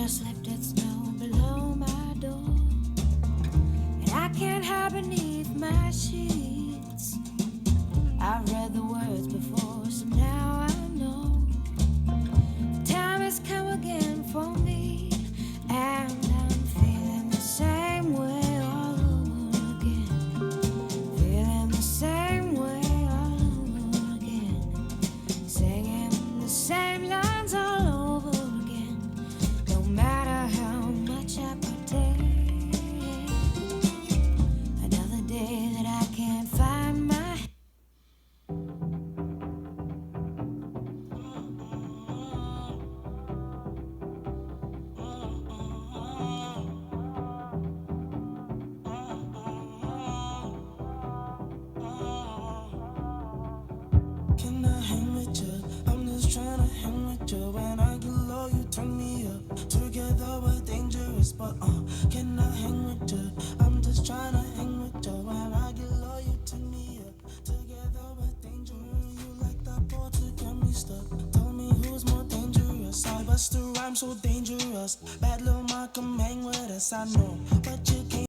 slipped at snow below my door, and I can't hide beneath my sheets. I've read the words before, so now I know time has come again for me, and I'm feeling the same way all over again. Feeling the same way all over again. Singing the same lines all over again. No matter how much I pretend, another day that I can't find my Can I hang with you? I'm just trying to hang with you. When I get low, you turn me up. Together we're dangerous, but can I hang with you? I'm just trying to hang with you. When I get low, you turn me up. Together we're dangerous. You like that ball to get me stuck. Tell me who's more dangerous. I bust a rhyme so dangerous. Bad little Malcolm hang with us, I know, but you can't.